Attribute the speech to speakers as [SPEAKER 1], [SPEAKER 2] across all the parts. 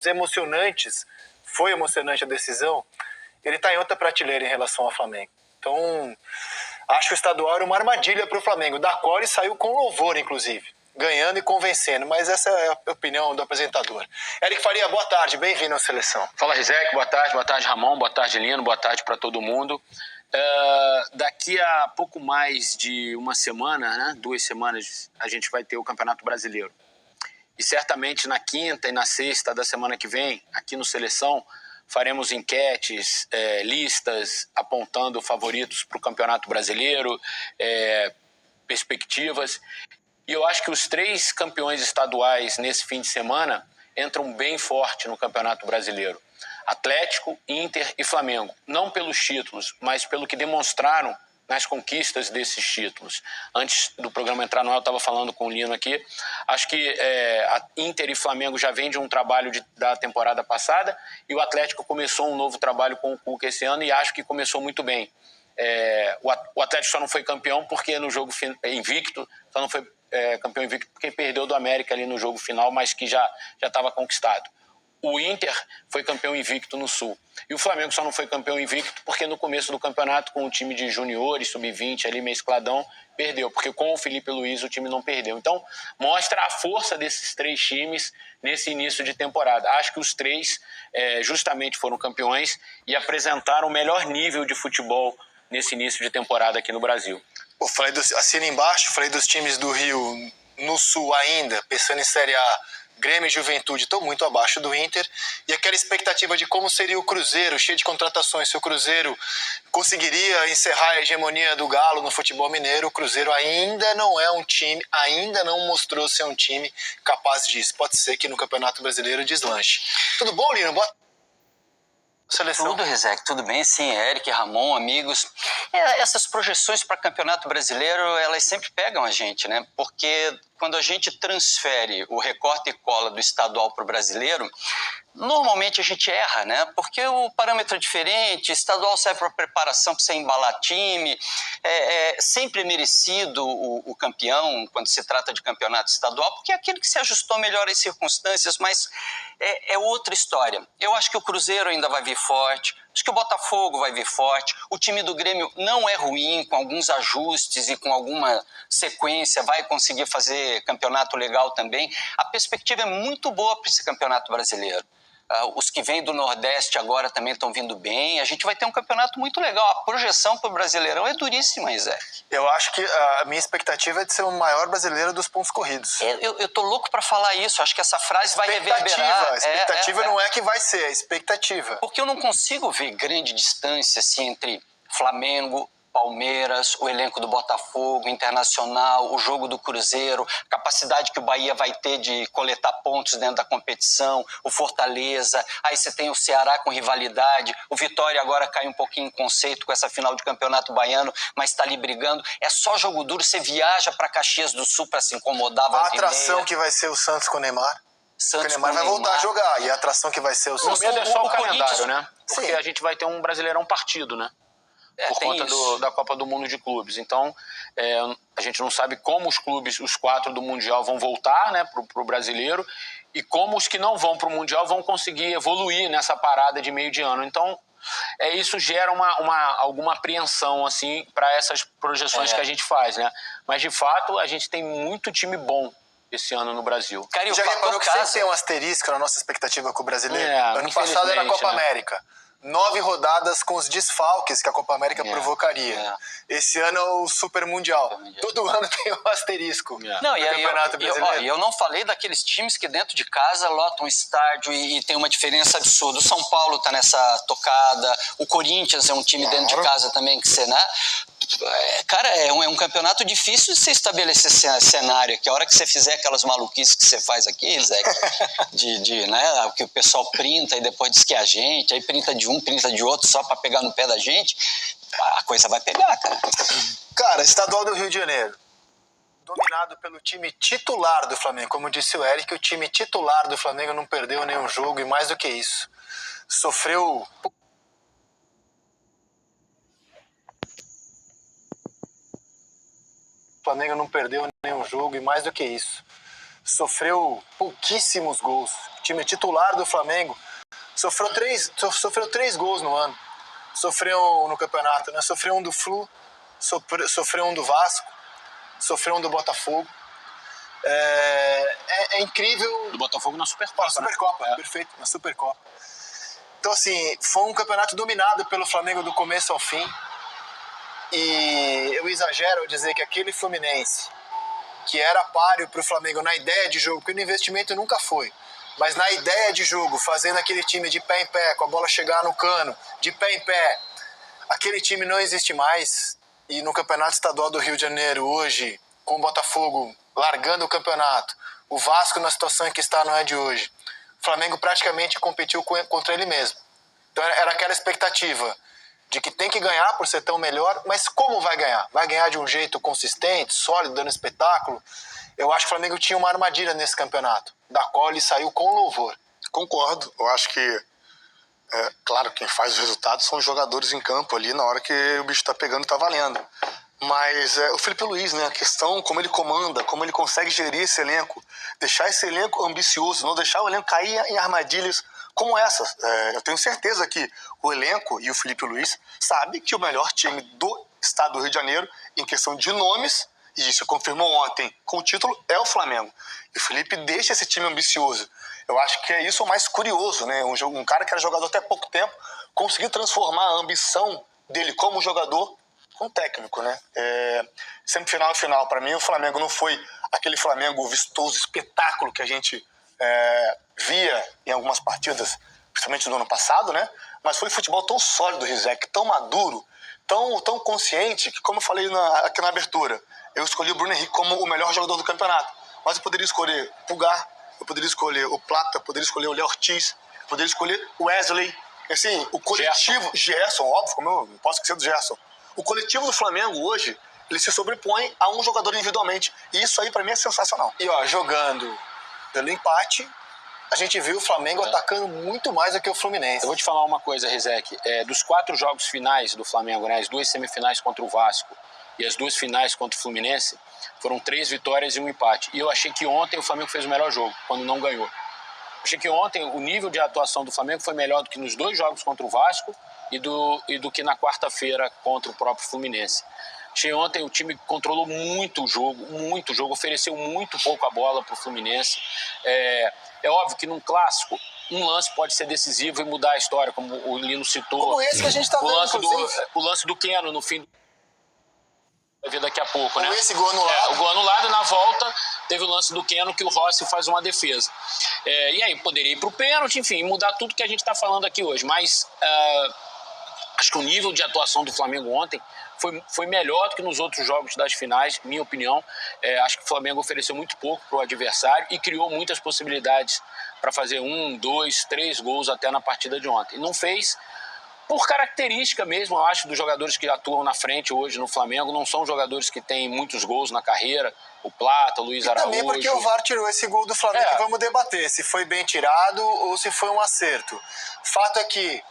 [SPEAKER 1] emocionantes, foi emocionante a decisão, ele está em outra prateleira em relação ao Flamengo. Então, acho que o estadual era uma armadilha para o Flamengo, da qual ele saiu com louvor, inclusive, ganhando e convencendo, mas essa é a opinião do apresentador. Eric Faria, boa tarde, bem-vindo à Seleção.
[SPEAKER 2] Fala, Rizek, boa tarde, Ramon, boa tarde, Lino, boa tarde para todo mundo. Daqui a pouco mais de uma semana, né, 2 semanas, a gente vai ter o Campeonato Brasileiro. E certamente na quinta e na sexta da semana que vem, aqui no Seleção, faremos enquetes, listas apontando favoritos para o Campeonato Brasileiro, perspectivas. E eu acho que os 3 campeões estaduais nesse fim de semana entram bem forte no Campeonato Brasileiro. Atlético, Inter e Flamengo. Não pelos títulos, mas pelo que demonstraram nas conquistas desses títulos. Antes do programa entrar no ar, eu estava falando com o Lino aqui. Acho que a Inter e Flamengo já vêm de um trabalho da temporada passada e o Atlético começou um novo trabalho com o Cuca esse ano e acho que começou muito bem. O Atlético só não foi campeão porque no jogo invicto, só não foi campeão invicto porque perdeu do América ali no jogo final, mas que já estava conquistado. O Inter foi campeão invicto no Sul. E o Flamengo só não foi campeão invicto porque no começo do campeonato, com o time de juniores, sub-20, ali mescladão, perdeu. Porque com o Felipe Luiz o time não perdeu. Então, mostra a força desses 3 times nesse início de temporada. Acho que os 3 justamente foram campeões e apresentaram o melhor nível de futebol nesse início de temporada aqui no Brasil.
[SPEAKER 1] Pô, assina embaixo, falei dos times do Rio no Sul ainda, pensando em Série A, Grêmio e Juventude estão muito abaixo do Inter, e aquela expectativa de como seria o Cruzeiro, cheio de contratações, se o Cruzeiro conseguiria encerrar a hegemonia do Galo no futebol mineiro. O Cruzeiro ainda não é um time, ainda não mostrou ser um time capaz disso. Pode ser que no Campeonato Brasileiro deslanche. Tudo bom, Lino? Boa Seleção.
[SPEAKER 3] Tudo, Rizek, tudo bem? Sim, Eric, Ramon, amigos. Essas projeções para Campeonato Brasileiro, elas sempre pegam a gente, né? Porque quando a gente transfere o recorte e cola do estadual para o brasileiro, normalmente a gente erra, né? Porque o parâmetro é diferente, estadual serve para preparação, para você embalar time, sempre merecido o campeão quando se trata de campeonato estadual, porque é aquele que se ajustou melhor às circunstâncias, mas é outra história. Eu acho que o Cruzeiro ainda vai vir forte, acho que o Botafogo vai vir forte, o time do Grêmio não é ruim, com alguns ajustes e com alguma sequência vai conseguir fazer campeonato legal também. A perspectiva é muito boa para esse campeonato brasileiro. Os que vêm do Nordeste agora também estão vindo bem. A gente vai ter um campeonato muito legal. A projeção para o Brasileirão é duríssima, Isaac.
[SPEAKER 1] Eu acho que a minha expectativa é de ser o maior brasileiro dos pontos corridos.
[SPEAKER 3] Eu tô louco para falar isso. Acho que essa frase vai reverberar.
[SPEAKER 1] A expectativa não é que vai ser, é a expectativa.
[SPEAKER 3] Porque eu não consigo ver grande distância assim, entre Flamengo, Palmeiras, o elenco do Botafogo, Internacional, o jogo do Cruzeiro, a capacidade que o Bahia vai ter de coletar pontos dentro da competição, o Fortaleza, aí você tem o Ceará com rivalidade, o Vitória agora cai um pouquinho em conceito com essa final de campeonato baiano, mas está ali brigando. É só jogo duro, você viaja para Caxias do Sul para se incomodar.
[SPEAKER 1] A atração que vai ser o Santos com o Neymar. Porque o Neymar vai voltar a jogar, e a atração que vai ser o Santos.
[SPEAKER 2] O medo é só o calendário, né? Porque a gente vai ter um Brasileirão partido, né? Por conta da Copa do Mundo de Clubes. Então, a gente não sabe como os clubes, os 4 do Mundial, vão voltar, né, para o brasileiro e como os que não vão para o Mundial vão conseguir evoluir nessa parada de meio de ano. Então, isso gera alguma apreensão assim, para essas projeções que a gente faz, né? Mas, de fato, a gente tem muito time bom esse ano no Brasil.
[SPEAKER 1] Cara, já reparou que sempre tem um asterisco na nossa expectativa com o brasileiro? Ano passado era a Copa América. 9 rodadas com os desfalques que a Copa América provocaria. Esse ano é o Super Mundial. Todo ano tem um asterisco.
[SPEAKER 3] Não, eu não falei daqueles times que dentro de casa lotam o estádio e tem uma diferença absurda. O São Paulo tá nessa tocada, o Corinthians é um time dentro de casa também que você, né? Cara, é um campeonato difícil de você estabelecer cenário, que a hora que você fizer aquelas maluquices que você faz aqui, Zé, né, que o pessoal printa e depois diz que é a gente, aí printa de um, printa de outro só pra pegar no pé da gente, a coisa vai pegar, cara.
[SPEAKER 1] Cara, estadual do Rio de Janeiro, dominado pelo time titular do Flamengo. Como disse o Eric, o time titular do Flamengo não perdeu nenhum jogo e mais do que isso, sofreu... O Flamengo não perdeu nenhum jogo e mais do que isso, sofreu pouquíssimos gols. O time titular do Flamengo sofreu 3 gols no ano. Sofreu no campeonato, né? Sofreu um do Flu, sofreu um do Vasco, sofreu um do Botafogo. É incrível.
[SPEAKER 2] Do Botafogo na Supercopa.
[SPEAKER 1] Na Supercopa, né? Perfeito, na Supercopa. Então, assim, foi um campeonato dominado pelo Flamengo do começo ao fim. E eu exagero ao dizer que aquele Fluminense, que era páreo para o Flamengo na ideia de jogo, porque no investimento nunca foi, mas na ideia de jogo, fazendo aquele time de pé em pé, com a bola chegar no cano, de pé em pé, aquele time não existe mais. E no Campeonato Estadual do Rio de Janeiro, hoje, com o Botafogo largando o campeonato, o Vasco na situação em que está não é de hoje, o Flamengo praticamente competiu contra ele mesmo. Então era aquela expectativa de que tem que ganhar por ser tão melhor, mas como vai ganhar? Vai ganhar de um jeito consistente, sólido, dando espetáculo? Eu acho que o Flamengo tinha uma armadilha nesse campeonato, da qual ele saiu com louvor.
[SPEAKER 4] Concordo, eu acho que, claro, quem faz os resultados são os jogadores em campo ali, na hora que o bicho tá pegando e tá valendo. Mas o Felipe Luiz, né, a questão, como ele comanda, como ele consegue gerir esse elenco, deixar esse elenco ambicioso, não deixar o elenco cair em armadilhas como essas. Eu tenho certeza que o elenco e o Felipe Luiz sabe que o melhor time do estado do Rio de Janeiro, em questão de nomes, e isso confirmou ontem com o título, é o Flamengo. E o Felipe deixa esse time ambicioso. Eu acho que é isso o mais curioso, né? Um cara que era jogador até pouco tempo, conseguiu transformar a ambição dele como jogador com técnico, né? Semifinal e final, para mim, o Flamengo não foi aquele Flamengo vistoso, espetáculo que a gente via em algumas partidas, principalmente no ano passado, né? Mas foi futebol tão sólido, Rizek, tão maduro, tão consciente, que, como eu falei aqui na abertura, eu escolhi o Bruno Henrique como o melhor jogador do campeonato. Mas eu poderia escolher o Pulgar, eu poderia escolher o Plata, eu poderia escolher o Léo Ortiz, eu poderia escolher o Wesley. Assim, o coletivo... Gerson, óbvio, como eu não posso esquecer do Gerson. O coletivo do Flamengo hoje, ele se sobrepõe a um jogador individualmente. E isso aí, pra mim, é sensacional.
[SPEAKER 1] E, jogando pelo empate, a gente viu o Flamengo atacando muito mais do que o Fluminense.
[SPEAKER 2] Eu vou te falar uma coisa, Rizek. Dos 4 jogos finais do Flamengo, né, as 2 semifinais contra o Vasco e as 2 finais contra o Fluminense, foram 3 vitórias e 1 empate. E eu achei que ontem o Flamengo fez o melhor jogo, quando não ganhou. Achei que ontem o nível de atuação do Flamengo foi melhor do que nos 2 jogos contra o Vasco e do que na quarta-feira contra o próprio Fluminense. Achei ontem o time controlou muito o jogo, ofereceu muito pouco a bola para o Fluminense. É óbvio que num clássico, um lance pode ser decisivo e mudar a história, como o Lino citou.
[SPEAKER 1] Como esse que a gente está vendo,
[SPEAKER 2] o lance do Keno no fim vai ver daqui a pouco, né?
[SPEAKER 1] Esse gol anulado.
[SPEAKER 2] O gol anulado, na volta, teve o lance do Keno que o Rossi faz uma defesa. E aí poderia ir para o pênalti, enfim, mudar tudo que a gente está falando aqui hoje. Mas acho que o nível de atuação do Flamengo ontem foi melhor do que nos outros jogos das finais, minha opinião. Acho que o Flamengo ofereceu muito pouco para o adversário e criou muitas possibilidades para fazer 1, 2, 3 gols até na partida de ontem. Não fez por característica mesmo, eu acho, dos jogadores que atuam na frente hoje no Flamengo. Não são jogadores que têm muitos gols na carreira. O Plata, o Luiz Araújo.
[SPEAKER 1] Também porque o VAR tirou esse gol do Flamengo, que vamos debater se foi bem tirado ou se foi um acerto. Fato é que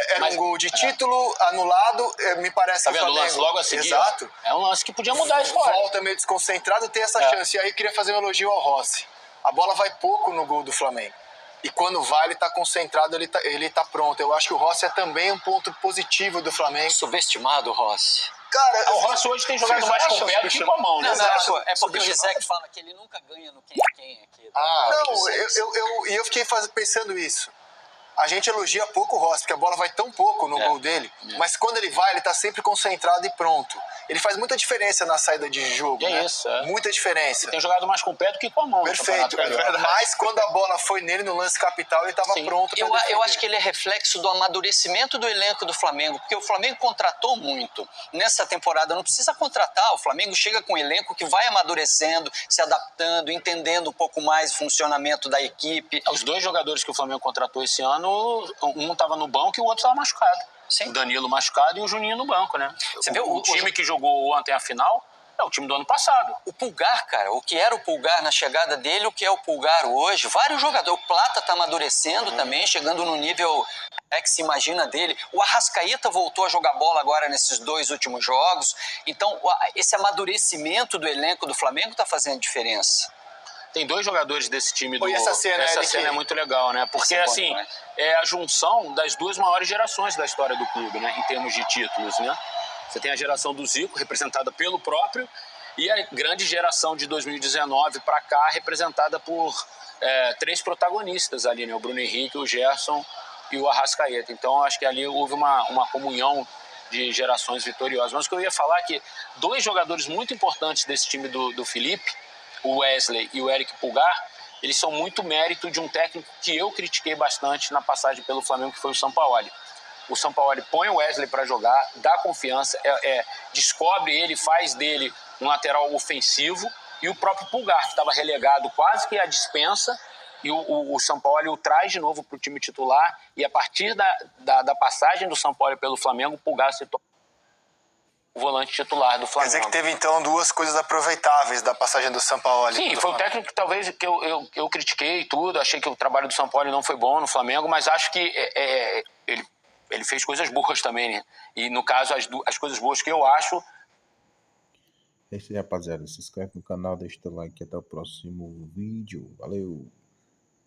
[SPEAKER 1] era um gol de título anulado, me parece.
[SPEAKER 2] Tá vendo o lance logo a seguir?
[SPEAKER 1] Exato.
[SPEAKER 2] É um lance que podia mudar a história.
[SPEAKER 1] Volta meio desconcentrado, tem essa chance. E aí eu queria fazer um elogio ao Rossi. A bola vai pouco no gol do Flamengo. E quando vai, ele tá concentrado, ele tá pronto. Eu acho que o Rossi é também um ponto positivo do Flamengo.
[SPEAKER 3] Subestimado o Rossi.
[SPEAKER 1] Cara,
[SPEAKER 2] o Rossi hoje tem jogado mais com o pé do que com a mão, né?
[SPEAKER 3] É porque o Rizek fala que ele nunca ganha no quem aqui.
[SPEAKER 1] Não, eu fiquei pensando isso. A gente elogia pouco o Rossi, porque a bola vai tão pouco no gol dele, mas quando ele vai, ele tá sempre concentrado e pronto. Ele faz muita diferença na saída de jogo, né?
[SPEAKER 2] Isso,
[SPEAKER 1] Muita diferença.
[SPEAKER 2] Ele tem jogado mais com o pé do que com a mão.
[SPEAKER 1] Perfeito. Mas quando a bola foi nele no lance capital, ele estava pronto para defender.
[SPEAKER 3] Eu acho que ele é reflexo do amadurecimento do elenco do Flamengo, porque o Flamengo contratou muito. Nessa temporada não precisa contratar, o Flamengo chega com um elenco que vai amadurecendo, se adaptando, entendendo um pouco mais o funcionamento da equipe.
[SPEAKER 2] Os 2 jogadores que o Flamengo contratou esse ano, um estava no banco e o outro estava machucado.
[SPEAKER 3] Sim.
[SPEAKER 2] O Danilo machucado e o Juninho no banco, né?
[SPEAKER 3] Você viu
[SPEAKER 2] o time que jogou ontem a final é o time do ano passado.
[SPEAKER 3] O Pulgar, cara, o que era o Pulgar na chegada dele, o que é o Pulgar hoje, vários jogadores. O Plata tá amadurecendo também, chegando no nível que se imagina dele. O Arrascaeta voltou a jogar bola agora nesses 2 últimos jogos. Então, esse amadurecimento do elenco do Flamengo tá fazendo diferença.
[SPEAKER 2] Tem 2 jogadores desse time do...
[SPEAKER 1] E essa cena,
[SPEAKER 2] essa
[SPEAKER 1] Eric?
[SPEAKER 2] cena é muito legal, né? Porque, assim, é a junção das 2 maiores gerações da história do clube, né? Em termos de títulos, né? Você tem a geração do Zico, representada pelo próprio, e a grande geração de 2019 para cá, representada por 3 protagonistas ali, né? O Bruno Henrique, o Gerson e o Arrascaeta. Então, acho que ali houve uma comunhão de gerações vitoriosas. Mas o que eu ia falar é que 2 jogadores muito importantes desse time do Felipe, o Wesley e o Eric Pulgar, eles são muito mérito de um técnico que eu critiquei bastante na passagem pelo Flamengo, que foi o Sampaoli. O Sampaoli põe o Wesley para jogar, dá confiança, descobre ele, faz dele um lateral ofensivo, e o próprio Pulgar, que estava relegado quase que à dispensa, e o Sampaoli o traz de novo para o time titular, e a partir da passagem do Sampaoli pelo Flamengo, o Pulgar se torna o volante titular do Flamengo.
[SPEAKER 1] Quer dizer que teve, então, 2 coisas aproveitáveis da passagem do Sampaoli.
[SPEAKER 2] Sim, foi um técnico que talvez eu critiquei e tudo, achei que o trabalho do Sampaoli não foi bom no Flamengo, mas acho que ele fez coisas boas também, né? E, no caso, as coisas boas que eu acho...
[SPEAKER 5] É isso aí, rapaziada. Se inscreve no canal, deixa o like. Até o próximo vídeo. Valeu!